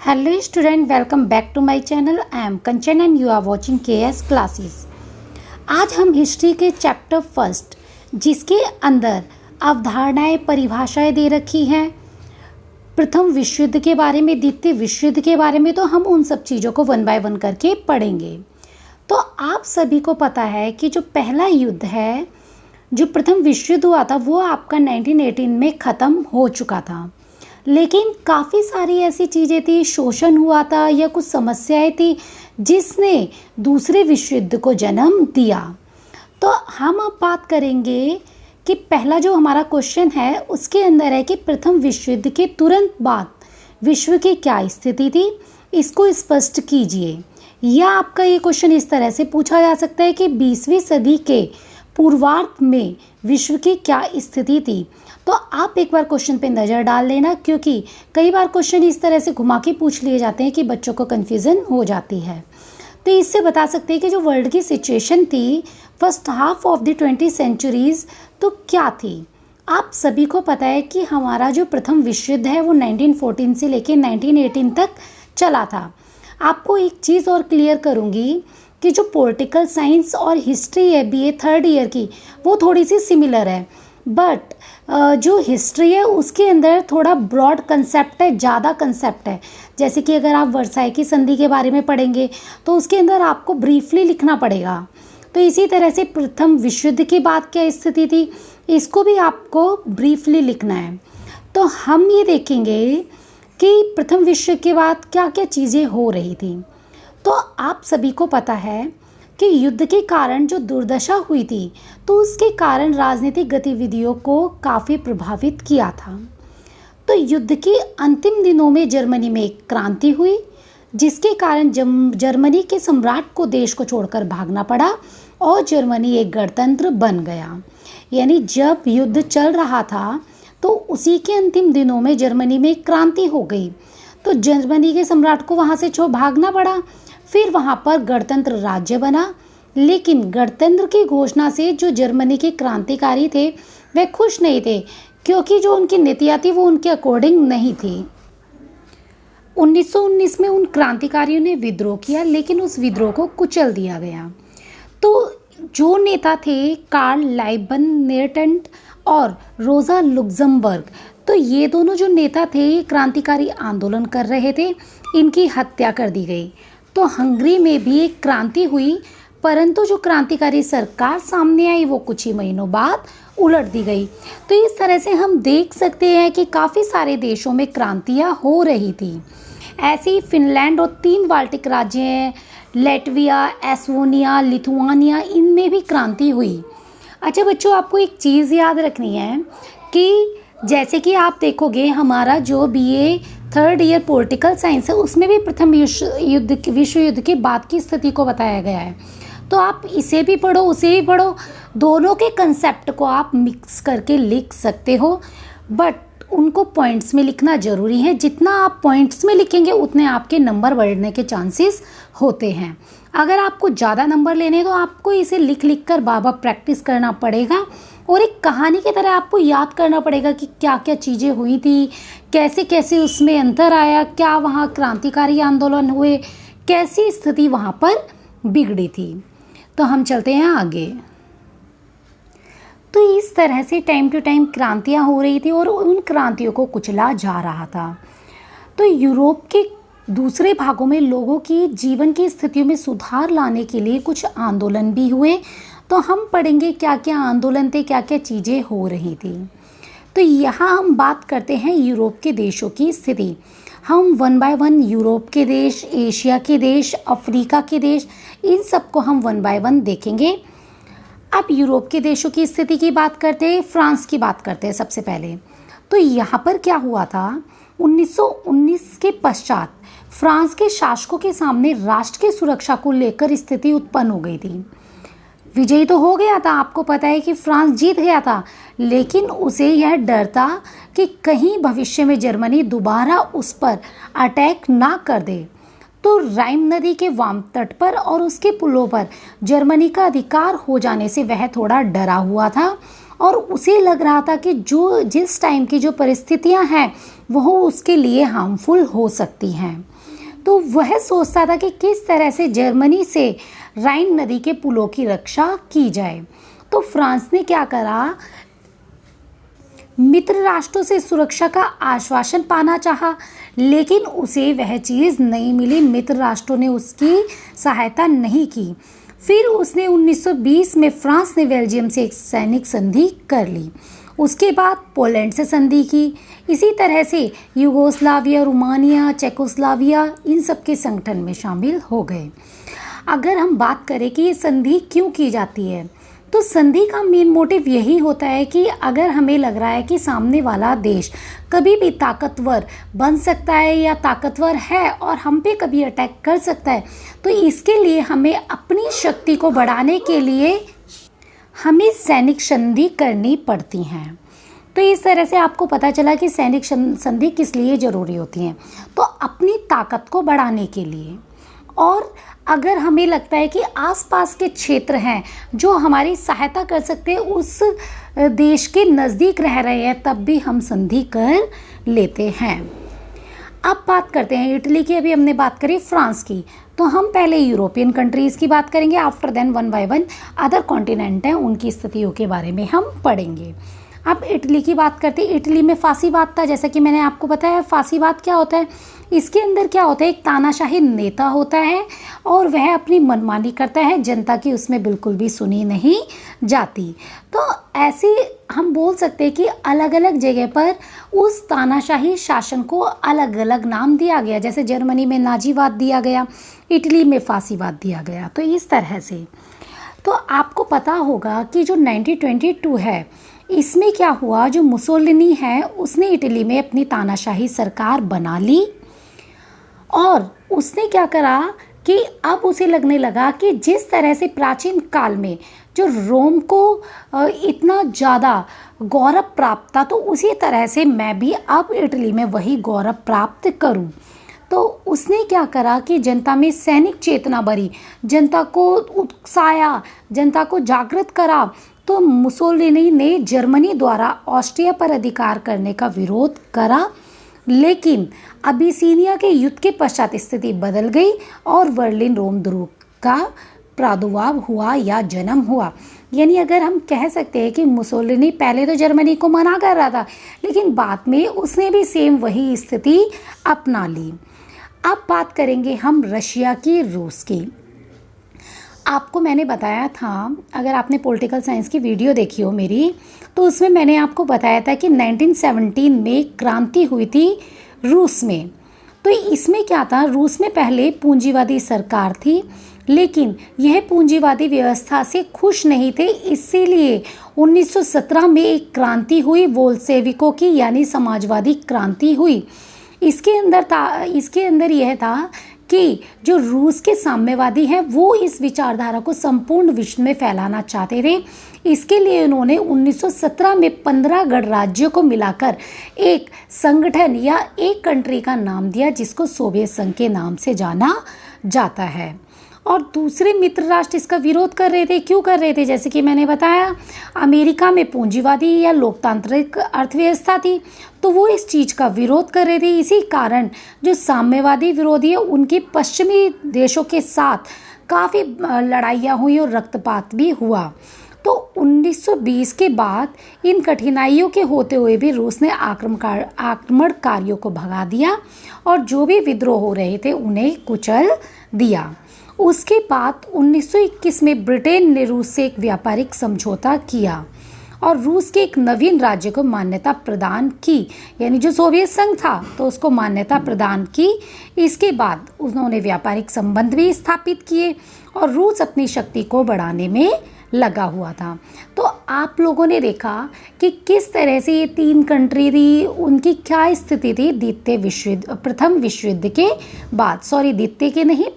Hello student, welcome back to my channel. I am Kanchan and you are watching KS Classes. आज हम history के chapter first जिसके अंदर अवधारणाएं परिभाषाएं दे रखी हैं प्रथम विश्व युद्ध के बारे में, द्वितीय विश्व युद्ध के बारे में, तो हम उन सब चीज़ों को वन बाय वन करके पढ़ेंगे। तो आप सभी को पता है कि जो पहला युद्ध है, जो प्रथम विश्व युद्ध हुआ था, वो आपका 1918 में ख़त्म हो चुका था। लेकिन काफ़ी सारी ऐसी चीज़ें थी, शोषण हुआ था या कुछ समस्याएं थी जिसने दूसरे विश्व युद्ध को जन्म दिया। तो हम अब बात करेंगे कि पहला जो हमारा क्वेश्चन है उसके अंदर है कि प्रथम विश्व युद्ध के तुरंत बाद विश्व की क्या स्थिति थी, इसको स्पष्ट कीजिए। या आपका ये क्वेश्चन इस तरह से पूछा जा सकता है कि 20वीं सदी के पूर्वार्ध में विश्व की क्या स्थिति थी। तो आप एक बार क्वेश्चन पे नज़र डाल लेना, क्योंकि कई बार क्वेश्चन इस तरह से घुमा के पूछ लिए जाते हैं कि बच्चों को कन्फ्यूज़न हो जाती है। तो इससे बता सकते हैं कि जो वर्ल्ड की सिचुएशन थी first half of the 20th centuries, तो क्या थी। आप सभी को पता है कि हमारा जो प्रथम विश्व युद्ध है वो 1914 से लेकर 1918 तक चला था। आपको एक चीज़ और क्लियर करूँगी कि जो पॉलिटिकल साइंस और हिस्ट्री है BA थर्ड ईयर की, वो थोड़ी सी सिमिलर है, बट जो हिस्ट्री है उसके अंदर थोड़ा ब्रॉड कंसेप्ट है, ज़्यादा कंसेप्ट है। जैसे कि अगर आप वर्साई की संधि के बारे में पढ़ेंगे तो उसके अंदर आपको ब्रीफली लिखना पड़ेगा। तो इसी तरह से प्रथम विश्व युद्ध की बात क्या स्थिति थी, इसको भी आपको ब्रीफली लिखना है। तो हम ये देखेंगे कि प्रथम विश्व के बाद क्या क्या चीज़ें हो रही थी। तो आप सभी को पता है कि युद्ध के कारण जो दुर्दशा हुई थी, तो उसके कारण राजनीतिक गतिविधियों को काफ़ी प्रभावित किया था। तो युद्ध के अंतिम दिनों में जर्मनी में एक क्रांति हुई, जिसके कारण जर्मनी के सम्राट को देश को छोड़कर भागना पड़ा और जर्मनी एक गणतंत्र बन गया। यानी जब युद्ध चल रहा था तो उसी के अंतिम दिनों में जर्मनी में एक क्रांति हो गई, तो जर्मनी के सम्राट को वहाँ से भागना पड़ा। फिर वहाँ पर गणतंत्र राज्य बना, लेकिन गणतंत्र की घोषणा से जो जर्मनी के क्रांतिकारी थे वे खुश नहीं थे, क्योंकि जो उनकी नीतियाँ थी वो उनके अकॉर्डिंग नहीं थी। 1919 में उन क्रांतिकारियों ने विद्रोह किया, लेकिन उस विद्रोह को कुचल दिया गया। तो जो नेता थे कार्ल लाइबनेरटेंट और रोजा लुक्समबर्ग, तो ये दोनों जो नेता थे ये क्रांतिकारी आंदोलन कर रहे थे, इनकी हत्या कर दी गई। तो हंगरी में भी एक क्रांति हुई, परंतु जो क्रांतिकारी सरकार सामने आई वो कुछ ही महीनों बाद उलट दी गई। तो इस तरह से हम देख सकते हैं कि काफ़ी सारे देशों में क्रांतियाँ हो रही थी। ऐसे ही फिनलैंड और 3 बाल्टिक राज्य हैं, लैटविया, एस्टोनिया, लिथुआनिया, इनमें भी क्रांति हुई। अच्छा बच्चों, आपको एक चीज़ याद रखनी है कि जैसे कि आप देखोगे हमारा जो BA third year political science है उसमें भी प्रथम विश्व युद्ध के बाद की स्थिति को बताया गया है। तो आप इसे भी पढ़ो उसे भी पढ़ो, दोनों के कंसेप्ट को आप मिक्स करके लिख सकते हो, बट उनको पॉइंट्स में लिखना ज़रूरी है। जितना आप पॉइंट्स में लिखेंगे उतने आपके नंबर बढ़ने के चांसेस होते हैं। अगर आपको ज़्यादा नंबर लेने तो आपको इसे लिख लिख कर बार बार प्रैक्टिस करना पड़ेगा और एक कहानी की तरह आपको याद करना पड़ेगा कि क्या क्या चीज़ें हुई थी, कैसे कैसे उसमें अंतर आया, क्या वहाँ क्रांतिकारी आंदोलन हुए, कैसी स्थिति वहाँ पर बिगड़ी थी। तो हम चलते हैं आगे। तो इस तरह से टाइम टू टाइम क्रांतियाँ हो रही थी और उन क्रांतियों को कुचला जा रहा था। तो यूरोप के दूसरे भागों में लोगों की जीवन की स्थितियों में सुधार लाने के लिए कुछ आंदोलन भी हुए। तो हम पढ़ेंगे क्या क्या आंदोलन थे, क्या क्या चीज़ें हो रही थी। तो यहाँ हम बात करते हैं यूरोप के देशों की स्थिति। हम वन बाय वन यूरोप के देश, एशिया के देश, अफ्रीका के देश, इन सबको हम वन बाय वन देखेंगे। अब यूरोप के देशों की स्थिति की बात करते हैं, फ्रांस की बात करते हैं सबसे पहले। तो यहाँ पर क्या हुआ था, 1919 के पश्चात फ्रांस के शासकों के सामने राष्ट्र की सुरक्षा को लेकर स्थिति उत्पन्न हो गई थी। विजयी तो हो गया था, आपको पता है कि फ्रांस जीत गया था, लेकिन उसे यह डर था कि कहीं भविष्य में जर्मनी दोबारा उस पर अटैक ना कर दे। तो राइन नदी के वाम तट पर और उसके पुलों पर जर्मनी का अधिकार हो जाने से वह थोड़ा डरा हुआ था और उसे लग रहा था कि जो जिस टाइम की जो परिस्थितियां हैं वह उसके लिए हार्मफुल हो सकती हैं। तो वह सोचता था कि किस तरह से जर्मनी से राइन नदी के पुलों की रक्षा की जाए। तो फ्रांस ने क्या करा, मित्र राष्ट्रों से सुरक्षा का आश्वासन पाना चाहा, लेकिन उसे वह चीज़ नहीं मिली। मित्र राष्ट्रों ने उसकी सहायता नहीं की। फिर उसने 1920 में फ्रांस ने बेल्जियम से एक सैनिक संधि कर ली। उसके बाद पोलैंड से संधि की। इसी तरह से यूगोस्लाविया, रोमानिया, चेकोस्लाविया इन सब के संगठन में शामिल हो गए। अगर हम बात करें कि ये संधि क्यों की जाती है, तो संधि का मेन मोटिव यही होता है कि अगर हमें लग रहा है कि सामने वाला देश कभी भी ताकतवर बन सकता है या ताकतवर है और हम पे कभी अटैक कर सकता है, तो इसके लिए हमें अपनी शक्ति को बढ़ाने के लिए हमें सैनिक संधि करनी पड़ती हैं। तो इस तरह से आपको पता चला कि सैनिक संधि किस लिए ज़रूरी होती हैं, तो अपनी ताकत को बढ़ाने के लिए। और अगर हमें लगता है कि आसपास के क्षेत्र हैं जो हमारी सहायता कर सकते हैं, उस देश के नज़दीक रह रहे हैं, तब भी हम संधि कर लेते हैं। अब बात करते हैं इटली की। अभी हमने बात करी फ्रांस की, तो हम पहले यूरोपियन कंट्रीज़ की बात करेंगे। After then one by one other continent हैं, उनकी स्थितियों के बारे में हम पढ़ेंगे। अब इटली की बात करते हैं। इटली में फांसीवाद था, जैसा कि मैंने आपको बताया। फांसीवाद क्या होता है, इसके अंदर क्या होता है, एक तानाशाही नेता होता है और वह अपनी मनमानी करता है, जनता की उसमें बिल्कुल भी सुनी नहीं जाती। तो ऐसे हम बोल सकते हैं कि अलग अलग जगह पर उस तानाशाही शासन को अलग अलग नाम दिया गया। जैसे जर्मनी में नाजीवाद दिया गया, इटली में फांसीवाद दिया गया। तो इस तरह से तो आपको पता होगा कि जो 1922 है, इसमें क्या हुआ, जो मुसोलिनी है उसने इटली में अपनी तानाशाही सरकार बना ली और उसने क्या करा कि अब उसे लगने लगा कि जिस तरह से प्राचीन काल में जो रोम को इतना ज़्यादा गौरव प्राप्त था, तो उसी तरह से मैं भी अब इटली में वही गौरव प्राप्त करूं। तो उसने क्या करा कि जनता में सैनिक चेतना भरी, जनता को उकसाया, जनता को जागृत करा। तो मुसोलिनी ने जर्मनी द्वारा ऑस्ट्रिया पर अधिकार करने का विरोध करा, लेकिन अबिसिनिया के युद्ध के पश्चात स्थिति बदल गई और बर्लिन रोम दुर्ग का प्रादुर्भाव हुआ या जन्म हुआ। यानी अगर हम कह सकते हैं कि मुसोलिनी पहले तो जर्मनी को मना कर रहा था, लेकिन बाद में उसने भी सेम वही स्थिति अपना ली। अब बात करेंगे हम रशिया की, रूस की। आपको मैंने बताया था, अगर आपने पॉलिटिकल साइंस की वीडियो देखी हो मेरी, तो उसमें मैंने आपको बताया था कि 1917 में क्रांति हुई थी रूस में। तो इसमें क्या था, रूस में पहले पूंजीवादी सरकार थी, लेकिन यह पूंजीवादी व्यवस्था से खुश नहीं थे, इसीलिए 1917 में एक क्रांति हुई बोल्शेविकों की, यानी समाजवादी क्रांति हुई। इसके अंदर यह था कि जो रूस के साम्यवादी हैं वो इस विचारधारा को संपूर्ण विश्व में फैलाना चाहते थे। इसके लिए उन्होंने 1917 में 15 गणराज्यों को मिलाकर एक संगठन या एक कंट्री का नाम दिया, जिसको सोवियत संघ के नाम से जाना जाता है। और दूसरे मित्र राष्ट्र इसका विरोध कर रहे थे। क्यों कर रहे थे, जैसे कि मैंने बताया, अमेरिका में पूंजीवादी या लोकतांत्रिक अर्थव्यवस्था थी, तो वो इस चीज़ का विरोध कर रहे थे। इसी कारण जो साम्यवादी विरोधी है, उनकी पश्चिमी देशों के साथ काफ़ी लड़ाइयाँ हुई और रक्तपात भी हुआ। तो 1920 के बाद इन कठिनाइयों के होते हुए भी रूस ने आक्रमणकारियों को भगा दिया और जो भी विद्रोह हो रहे थे उन्हें कुचल दिया। उसके बाद 1921 में ब्रिटेन ने रूस से एक व्यापारिक समझौता किया और रूस के एक नवीन राज्य को मान्यता प्रदान की, यानी जो सोवियत संघ था तो उसको मान्यता प्रदान की। इसके बाद उन्होंने व्यापारिक संबंध भी स्थापित किए और रूस अपनी शक्ति को बढ़ाने में लगा हुआ था। तो आप लोगों ने देखा कि किस तरह से ये तीन कंट्री थी, उनकी क्या स्थिति थी प्रथम विश्व युद्ध के बाद,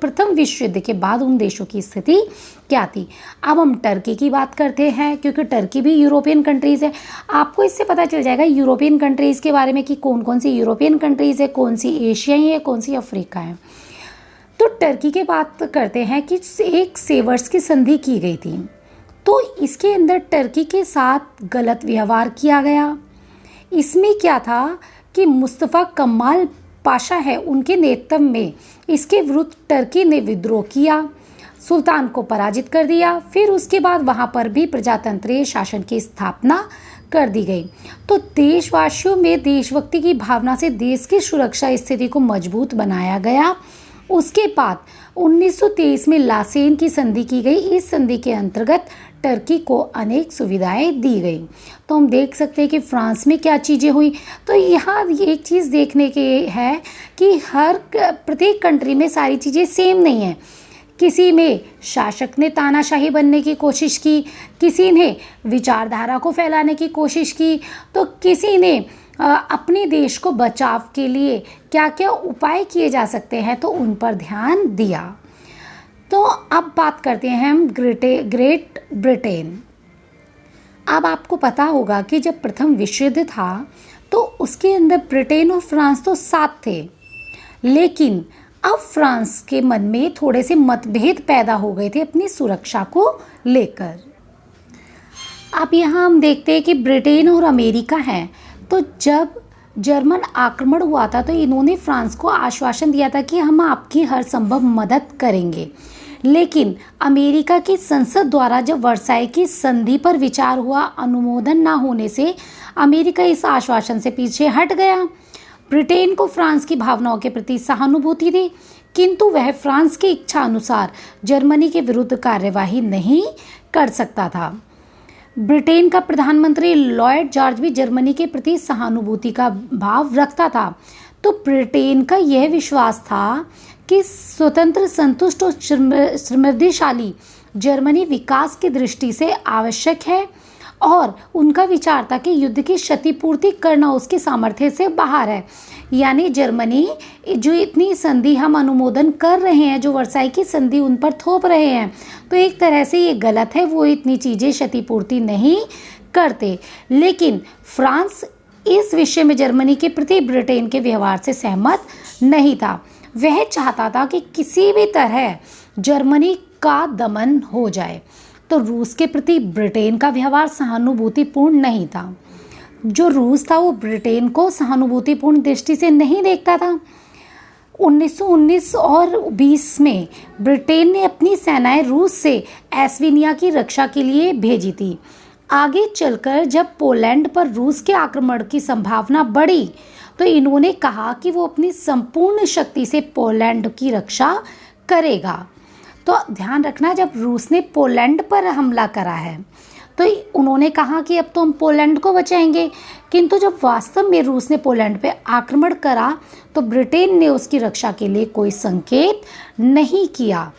प्रथम विश्व युद्ध के बाद उन देशों की स्थिति क्या थी। अब हम टर्की की बात करते हैं, क्योंकि टर्की भी यूरोपियन कंट्रीज़ है। आपको इससे पता चल जाएगा यूरोपियन कंट्रीज़ के बारे में कि कौन कौन सी यूरोपियन कंट्रीज़ है, कौन सी एशियाई है, कौन सी अफ्रीका है। तो टर्की की बात करते हैं कि एक सेवर्स की संधि की गई थी। तो इसके अंदर टर्की के साथ गलत व्यवहार किया गया। इसमें क्या था कि मुस्तफ़ा कमाल पाशा है, उनके नेतृत्व में इसके विरुद्ध टर्की ने विद्रोह किया, सुल्तान को पराजित कर दिया। फिर उसके बाद वहाँ पर भी प्रजातंत्रीय शासन की स्थापना कर दी गई। तो देशवासियों में देशभक्ति की भावना से देश की सुरक्षा स्थिति को मजबूत बनाया गया। उसके बाद 1923 में लासेन की संधि की गई। इस संधि के अंतर्गत टर्की को अनेक सुविधाएं दी गई। तो हम देख सकते हैं कि फ्रांस में क्या चीज़ें हुई। तो यहाँ एक चीज़ देखने की है कि प्रत्येक कंट्री में सारी चीज़ें सेम नहीं हैं। किसी में शासक ने तानाशाही बनने की कोशिश की, किसी ने विचारधारा को फैलाने की कोशिश की, तो किसी ने अपने देश को बचाव के लिए क्या क्या उपाय किए जा सकते हैं तो उन पर ध्यान दिया। तो अब बात करते हैं हम ग्रेट ब्रिटेन। अब आपको पता होगा कि जब प्रथम विश्व युद्ध था तो उसके अंदर ब्रिटेन और फ्रांस तो साथ थे, लेकिन अब फ्रांस के मन में थोड़े से मतभेद पैदा हो गए थे अपनी सुरक्षा को लेकर। अब यहाँ हम देखते हैं कि ब्रिटेन और अमेरिका हैं। तो जब जर्मन आक्रमण हुआ था तो इन्होंने फ्रांस को आश्वासन दिया था कि हम आपकी हर संभव मदद करेंगे, लेकिन अमेरिका की संसद द्वारा जब वर्साई की संधि पर विचार हुआ, अनुमोदन न होने से अमेरिका इस आश्वासन से पीछे हट गया। ब्रिटेन को फ्रांस की भावनाओं के प्रति सहानुभूति थी, किंतु वह फ्रांस की इच्छा अनुसार जर्मनी के विरुद्ध कार्यवाही नहीं कर सकता था। ब्रिटेन का प्रधानमंत्री लॉयड जॉर्ज भी जर्मनी के प्रति सहानुभूति का भाव रखता था। तो ब्रिटेन का यह विश्वास था कि स्वतंत्र, संतुष्ट और समृद्धिशाली जर्मनी विकास की दृष्टि से आवश्यक है, और उनका विचार था कि युद्ध की क्षतिपूर्ति करना उसके सामर्थ्य से बाहर है। यानी जर्मनी जो इतनी संधि हम अनुमोदन कर रहे हैं, जो वर्साई की संधि उन पर थोप रहे हैं, तो एक तरह से ये गलत है, वो इतनी चीज़ें क्षतिपूर्ति नहीं करते। लेकिन फ्रांस इस विषय में जर्मनी के प्रति ब्रिटेन के व्यवहार से सहमत नहीं था। वह चाहता था कि किसी भी तरह जर्मनी का दमन हो जाए। तो रूस के प्रति ब्रिटेन का व्यवहार सहानुभूतिपूर्ण नहीं था। जो रूस था वो ब्रिटेन को सहानुभूतिपूर्ण दृष्टि से नहीं देखता था। 1919 और 20 में ब्रिटेन ने अपनी सेनाएं रूस से एस्टोनिया की रक्षा के लिए भेजी थी। आगे चलकर जब पोलैंड पर रूस के आक्रमण की संभावना बढ़ी तो इन्होंने कहा कि वो अपनी संपूर्ण शक्ति से पोलैंड की रक्षा करेगा। तो ध्यान रखना, जब रूस ने पोलैंड पर हमला करा है तो उन्होंने कहा कि अब तो हम पोलैंड को बचाएंगे, किंतु जब वास्तव में रूस ने पोलैंड पे आक्रमण करा तो ब्रिटेन ने उसकी रक्षा के लिए कोई संकेत नहीं किया।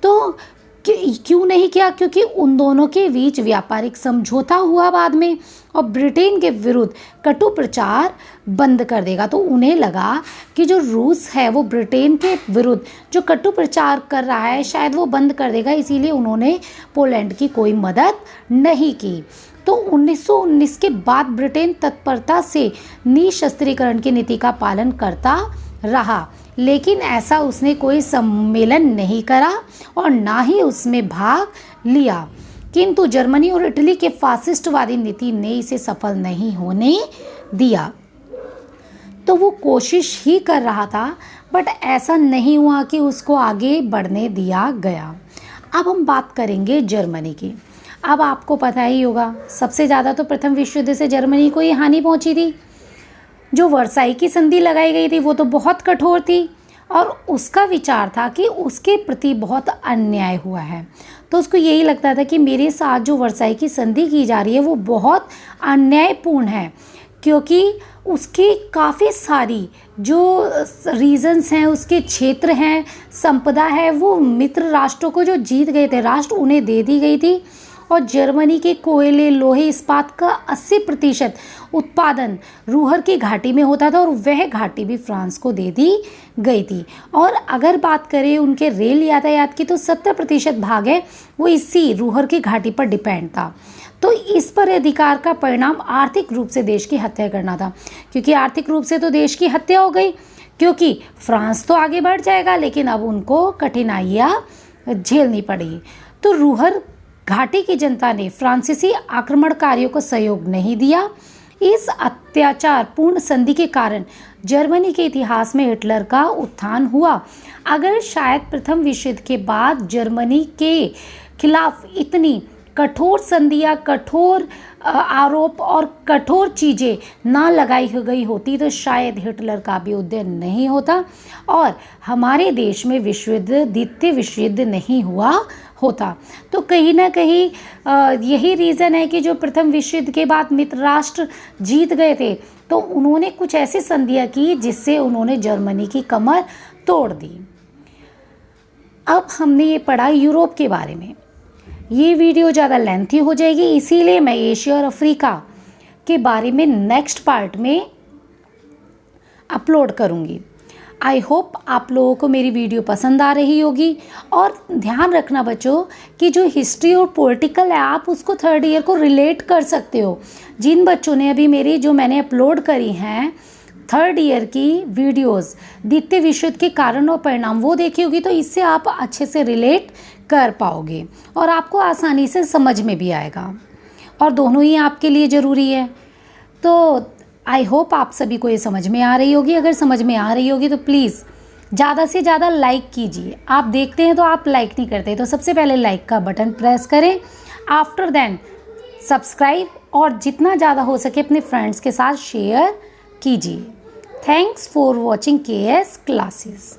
तो क्यों नहीं किया? क्योंकि उन दोनों के बीच व्यापारिक समझौता हुआ बाद में, और ब्रिटेन के विरुद्ध कटु प्रचार बंद कर देगा। तो उन्हें लगा कि जो रूस है वो ब्रिटेन के विरुद्ध जो कटु प्रचार कर रहा है शायद वो बंद कर देगा, इसीलिए उन्होंने पोलैंड की कोई मदद नहीं की। तो 1919 के बाद ब्रिटेन तत्परता से निशस्त्रीकरण की नीति का पालन करता रहा, लेकिन ऐसा उसने कोई सम्मेलन नहीं करा और ना ही उसमें भाग लिया। किंतु जर्मनी और इटली के फासिस्टवादी नीति ने इसे सफल नहीं होने दिया। तो वो कोशिश ही कर रहा था, बट ऐसा नहीं हुआ कि उसको आगे बढ़ने दिया गया। अब हम बात करेंगे जर्मनी की। अब आपको पता ही होगा, सबसे ज़्यादा तो प्रथम विश्व युद्ध से जर्मनी को ही हानि पहुंची थी। जो वर्साई की संधि लगाई गई थी वो तो बहुत कठोर थी, और उसका विचार था कि उसके प्रति बहुत अन्याय हुआ है। तो उसको यही लगता था कि मेरे साथ जो वर्साई की संधि की जा रही है वो बहुत अन्यायपूर्ण है, क्योंकि उसकी काफ़ी सारी जो रीजन्स हैं, उसके क्षेत्र हैं, संपदा है, वो मित्र राष्ट्रों को जो जीत गए थे राष्ट्र, उन्हें दे दी गई थी। और जर्मनी के कोयले, लोहे, इस्पात का 80% उत्पादन रूहर की घाटी में होता था, और वह घाटी भी फ्रांस को दे दी गई थी। और अगर बात करें उनके रेल यातायात की तो 70% भाग है वो इसी रूहर की घाटी पर डिपेंड था। तो इस पर अधिकार का परिणाम आर्थिक रूप से देश की हत्या करना था, क्योंकि आर्थिक रूप से तो देश की हत्या हो गई, क्योंकि फ्रांस तो आगे बढ़ जाएगा लेकिन अब उनको कठिनाइयाँ झेलनी पड़ी। तो रूहर घाटी की जनता ने फ्रांसीसी आक्रमणकारियों को सहयोग नहीं दिया। इस अत्याचारपूर्ण संधि के कारण जर्मनी के इतिहास में हिटलर का उत्थान हुआ। अगर शायद प्रथम विश्व युद्ध के बाद जर्मनी के खिलाफ इतनी कठोर संधियाँ, कठोर आरोप और कठोर चीज़ें ना लगाई गई होती तो शायद हिटलर का भी उदय नहीं होता और हमारे देश में द्वितीय विश्व युद्ध नहीं हुआ होता। तो कहीं ना कहीं यही रीज़न है कि जो प्रथम विश्व युद्ध के बाद मित्र राष्ट्र जीत गए थे तो उन्होंने कुछ ऐसी संधियाँ की जिससे उन्होंने जर्मनी की कमर तोड़ दी। अब हमने ये पढ़ा यूरोप के बारे में। ये वीडियो ज़्यादा लेंथी हो जाएगी, इसीलिए मैं एशिया और अफ्रीका के बारे में नेक्स्ट पार्ट में अपलोड करूँगी। आई होप आप लोगों को मेरी वीडियो पसंद आ रही होगी। और ध्यान रखना बच्चों कि जो हिस्ट्री और पॉलिटिकल है आप उसको थर्ड ईयर को रिलेट कर सकते हो। जिन बच्चों ने अभी मेरी जो मैंने अपलोड करी हैं थर्ड ईयर की वीडियोस द्वितीय विश्व युद्ध के कारण और परिणाम वो देखी होगी तो इससे आप अच्छे से रिलेट कर पाओगे और आपको आसानी से समझ में भी आएगा और दोनों ही आपके लिए ज़रूरी है। तो आई होप आप सभी को ये समझ में आ रही होगी। अगर समझ में आ रही होगी तो प्लीज़ ज़्यादा से ज़्यादा लाइक कीजिए। आप देखते हैं तो आप लाइक नहीं करते, तो सबसे पहले लाइक का बटन प्रेस करें, आफ्टर देन सब्सक्राइब और जितना ज़्यादा हो सके अपने फ्रेंड्स के साथ शेयर कीजिए। Thanks for watching KS classes.